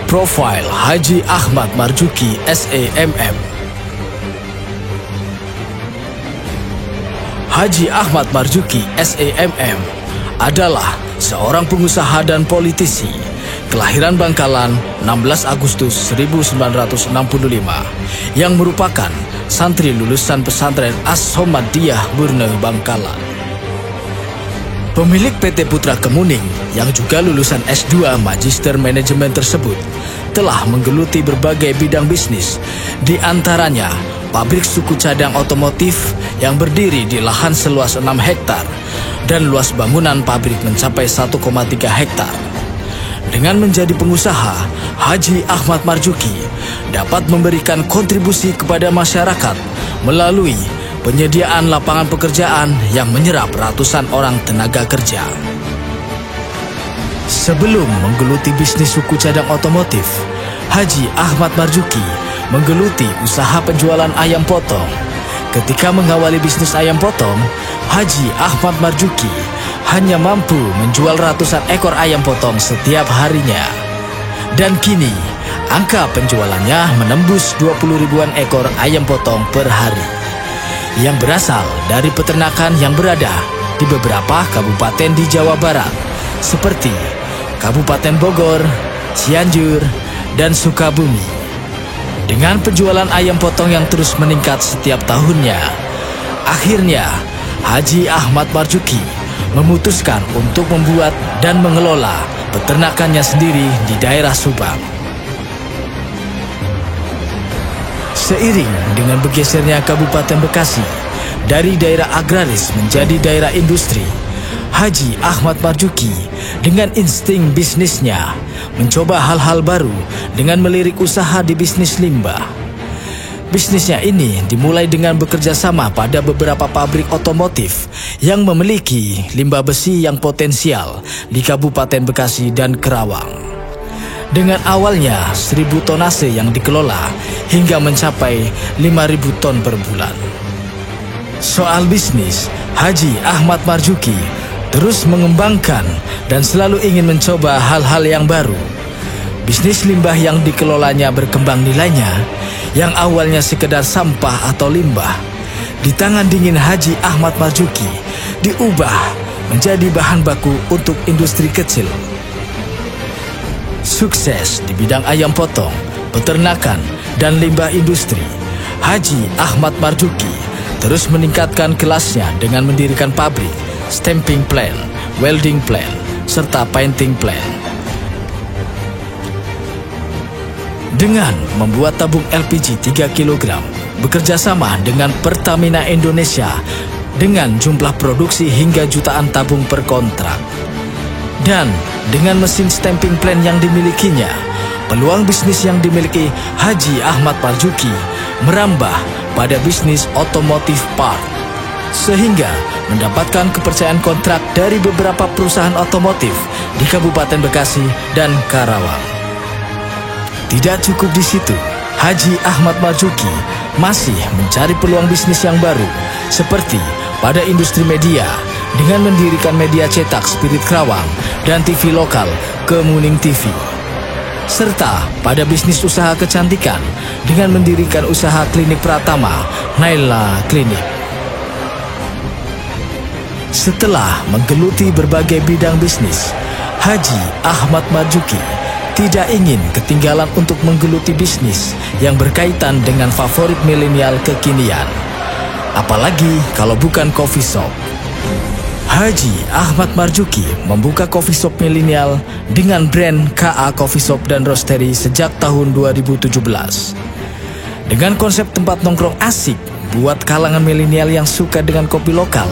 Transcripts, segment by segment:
Profil Haji Ahmad Marzuki SEMM. Haji Ahmad Marzuki SEMM adalah seorang pengusaha dan politisi kelahiran Bangkalan 16 Agustus 1965 yang merupakan santri lulusan pesantren As-Samadiyah Burne Bangkalan. Pemilik PT Putra Kemuning yang juga lulusan S2 Magister Manajemen tersebut telah menggeluti berbagai bidang bisnis, di antaranya pabrik suku cadang otomotif yang berdiri di lahan seluas 6 hektar dan luas bangunan pabrik mencapai 1,3 hektar. Dengan menjadi pengusaha, Haji Ahmad Marzuki dapat memberikan kontribusi kepada masyarakat melalui penyediaan lapangan pekerjaan yang menyerap ratusan orang tenaga kerja. Sebelum menggeluti bisnis suku cadang otomotif, Haji Ahmad Marzuki menggeluti usaha penjualan ayam potong. Ketika mengawali bisnis ayam potong, Haji Ahmad Marzuki hanya mampu menjual ratusan ekor ayam potong setiap harinya. Dan kini, angka penjualannya menembus 20 ribuan ekor ayam potong per hari, yang berasal dari peternakan yang berada di beberapa kabupaten di Jawa Barat, seperti Kabupaten Bogor, Cianjur, dan Sukabumi. Dengan penjualan ayam potong yang terus meningkat setiap tahunnya, akhirnya Haji Ahmad Marzuki memutuskan untuk membuat dan mengelola peternakannya sendiri di daerah Subang. Seiring dengan bergesernya Kabupaten Bekasi dari daerah agraris menjadi daerah industri, Haji Ahmad Marzuki dengan insting bisnisnya mencoba hal-hal baru dengan melirik usaha di bisnis limbah. Bisnisnya ini dimulai dengan bekerja sama pada beberapa pabrik otomotif yang memiliki limbah besi yang potensial di Kabupaten Bekasi dan Kerawang. Dengan awalnya 1.000 tonase yang dikelola hingga mencapai 5.000 ton per bulan. Soal bisnis, Haji Ahmad Marzuki terus mengembangkan dan selalu ingin mencoba hal-hal yang baru. Bisnis limbah yang dikelolanya berkembang nilainya, yang awalnya sekedar sampah atau limbah, di tangan dingin Haji Ahmad Marzuki diubah menjadi bahan baku untuk industri kecil. Sukses di bidang ayam potong, peternakan, dan limbah industri, Haji Ahmad Marzuki terus meningkatkan kelasnya dengan mendirikan pabrik, stamping plant, welding plant, serta painting plant. Dengan membuat tabung LPG 3 kg, bekerjasama dengan Pertamina Indonesia dengan jumlah produksi hingga jutaan tabung per kontrak. Dan dengan mesin stamping plant yang dimilikinya, peluang bisnis yang dimiliki Haji Ahmad Marzuki merambah pada bisnis otomotif part, sehingga mendapatkan kepercayaan kontrak dari beberapa perusahaan otomotif di Kabupaten Bekasi dan Karawang. Tidak cukup di situ, Haji Ahmad Marzuki masih mencari peluang bisnis yang baru, seperti pada industri media dengan mendirikan media cetak Spirit Kerawang dan TV lokal Kemuning TV, serta pada bisnis usaha kecantikan dengan mendirikan usaha klinik Pratama, Naila Klinik. Setelah menggeluti berbagai bidang bisnis, Haji Ahmad Marzuki tidak ingin ketinggalan untuk menggeluti bisnis yang berkaitan dengan favorit milenial kekinian, apalagi kalau bukan coffee shop. Haji Ahmad Marzuki membuka coffee shop milenial dengan brand KA Coffee Shop dan Roastery sejak tahun 2017. Dengan konsep tempat nongkrong asik buat kalangan milenial yang suka dengan kopi lokal,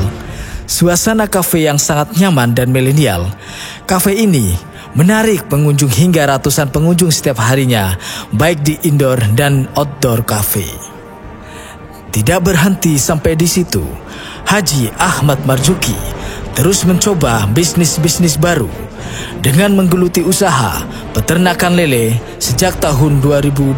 suasana kafe yang sangat nyaman dan milenial, kafe ini menarik pengunjung hingga ratusan pengunjung setiap harinya, baik di indoor dan outdoor cafe. Tidak berhenti sampai di situ, Haji Ahmad Marzuki terus mencoba bisnis-bisnis baru dengan menggeluti usaha peternakan lele sejak tahun 2020.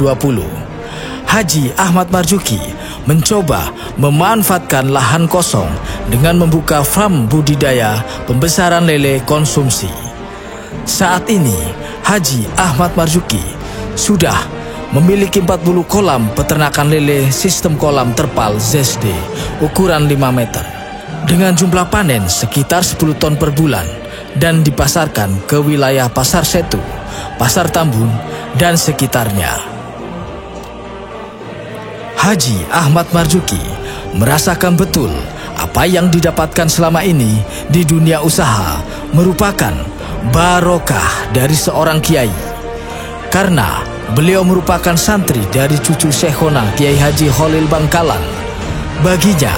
Haji Ahmad Marzuki mencoba memanfaatkan lahan kosong dengan membuka farm budidaya pembesaran lele konsumsi. Saat ini, Haji Ahmad Marzuki sudah memiliki 40 kolam peternakan lele sistem kolam terpal ZSD ukuran 5 meter dengan jumlah panen sekitar 10 ton per bulan dan dipasarkan ke wilayah Pasar Setu, Pasar Tambun, dan sekitarnya. Haji Ahmad Marzuki merasakan betul apa yang didapatkan selama ini di dunia usaha merupakan barokah dari seorang kiai. Karena beliau merupakan santri dari cucu Syekhona Kiai Haji Khalil Bangkalan. Baginya,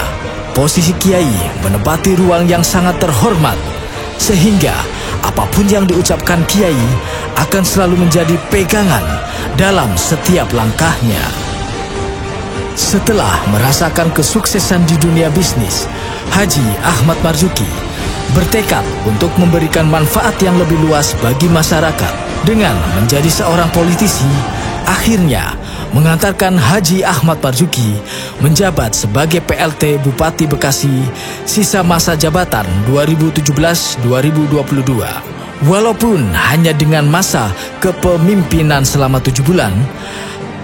posisi kiai menempati ruang yang sangat terhormat, sehingga apapun yang diucapkan kiai akan selalu menjadi pegangan dalam setiap langkahnya. Setelah merasakan kesuksesan di dunia bisnis, Haji Ahmad Marzuki bertekad untuk memberikan manfaat yang lebih luas bagi masyarakat. Dengan menjadi seorang politisi, akhirnya mengantarkan Haji Ahmad Marzuki menjabat sebagai PLT Bupati Bekasi sisa masa jabatan 2017-2022. Walaupun hanya dengan masa kepemimpinan selama 7 bulan,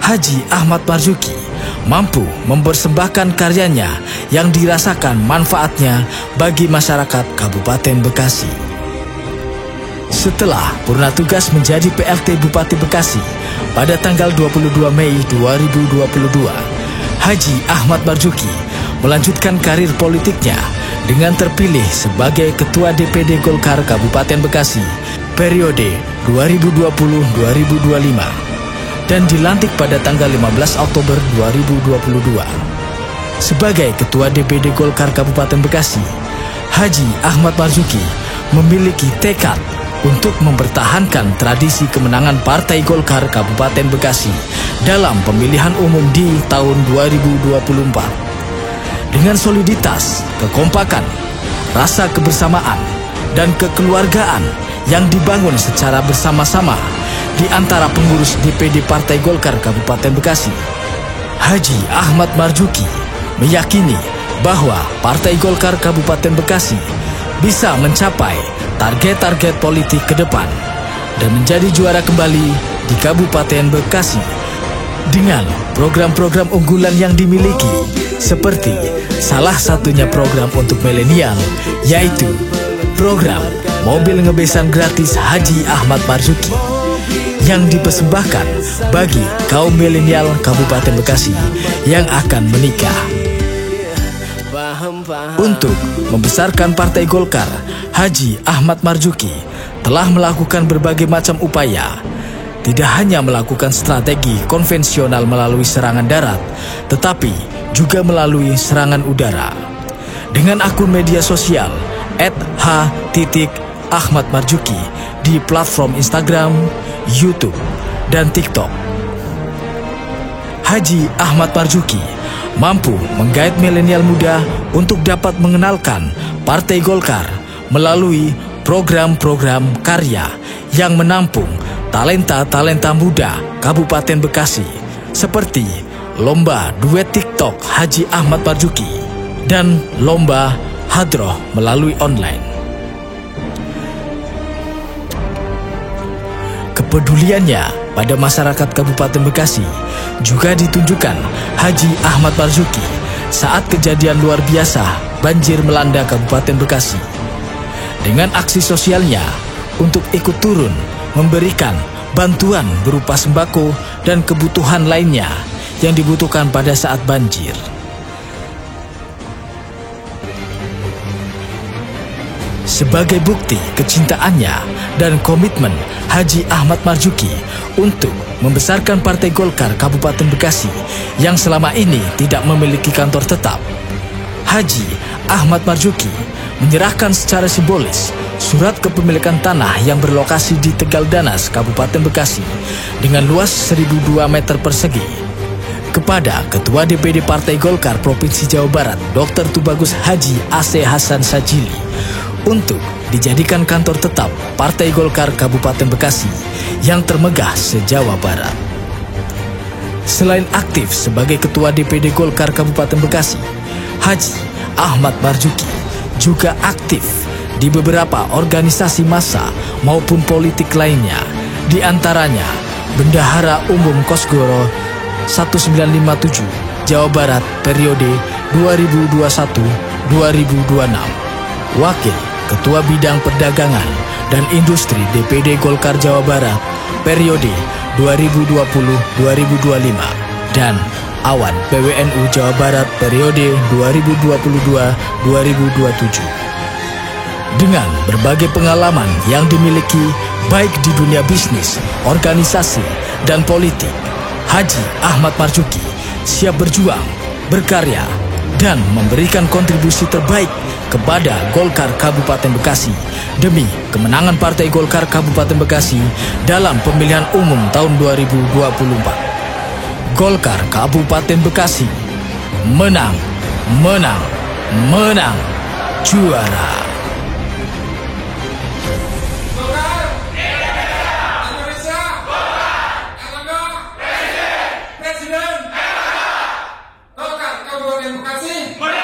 Haji Ahmad Marzuki mampu mempersembahkan karyanya yang dirasakan manfaatnya bagi masyarakat Kabupaten Bekasi. Setelah purna tugas menjadi PLT Bupati Bekasi pada tanggal 22 Mei 2022, Haji Ahmad Marzuki melanjutkan karir politiknya dengan terpilih sebagai Ketua DPD Golkar Kabupaten Bekasi periode 2020-2025 dan dilantik pada tanggal 15 Oktober 2022. Sebagai Ketua DPD Golkar Kabupaten Bekasi, Haji Ahmad Marzuki memiliki tekad untuk mempertahankan tradisi kemenangan Partai Golkar Kabupaten Bekasi dalam pemilihan umum di tahun 2024. Dengan soliditas, kekompakan, rasa kebersamaan, dan kekeluargaan yang dibangun secara bersama-sama di antara pengurus DPD Partai Golkar Kabupaten Bekasi, Haji Ahmad Marzuki meyakini bahwa Partai Golkar Kabupaten Bekasi bisa mencapai target-target politik ke depan dan menjadi juara kembali di Kabupaten Bekasi dengan program-program unggulan yang dimiliki, seperti salah satunya program untuk milenial, yaitu program mobil ngebesan gratis Haji Ahmad Marzuki yang dipersembahkan bagi kaum milenial Kabupaten Bekasi yang akan menikah. Untuk membesarkan Partai Golkar, Haji Ahmad Marzuki telah melakukan berbagai macam upaya. Tidak hanya melakukan strategi konvensional melalui serangan darat, tetapi juga melalui serangan udara. Dengan akun media sosial @h.ahmadmarzuki di platform Instagram, YouTube, dan TikTok, Haji Ahmad Marzuki mampu menggait milenial muda untuk dapat mengenalkan Partai Golkar melalui program-program karya yang menampung talenta-talenta muda Kabupaten Bekasi, seperti lomba duet TikTok Haji Ahmad Marzuki dan lomba hadroh melalui online. Kepeduliannya pada masyarakat Kabupaten Bekasi juga ditunjukkan Haji Ahmad Marzuki saat kejadian luar biasa banjir melanda Kabupaten Bekasi. Dengan aksi sosialnya untuk ikut turun memberikan bantuan berupa sembako dan kebutuhan lainnya yang dibutuhkan pada saat banjir. Sebagai bukti kecintaannya dan komitmen Haji Ahmad Marzuki untuk membesarkan Partai Golkar Kabupaten Bekasi yang selama ini tidak memiliki kantor tetap, Haji Ahmad Marzuki menyerahkan secara simbolis surat kepemilikan tanah yang berlokasi di Tegal Danas, Kabupaten Bekasi dengan luas 1.002 meter persegi kepada Ketua DPD Partai Golkar Provinsi Jawa Barat Dr. Tubagus Haji AC Hasan Sajili untuk dijadikan kantor tetap Partai Golkar Kabupaten Bekasi yang termegah se-Jawa Barat. Selain aktif sebagai Ketua DPD Golkar Kabupaten Bekasi, Haji Ahmad Marzuki juga aktif di beberapa organisasi massa maupun politik lainnya, di antaranya Bendahara Umum Kosgoro 1957 Jawa Barat periode 2021-2026. Wakil Ketua Bidang Perdagangan dan Industri DPD Golkar Jawa Barat periode 2020-2025 dan Awan PWNU Jawa Barat periode 2022-2027. Dengan berbagai pengalaman yang dimiliki baik di dunia bisnis, organisasi, dan politik, Haji Ahmad Marzuki siap berjuang, berkarya, dan memberikan kontribusi terbaik kepada Golkar Kabupaten Bekasi demi kemenangan Partai Golkar Kabupaten Bekasi dalam pemilihan umum tahun 2024. Golkar Kabupaten Bekasi menang, menang, menang, juara. Presiden, Golkar Kabupaten Bekasi.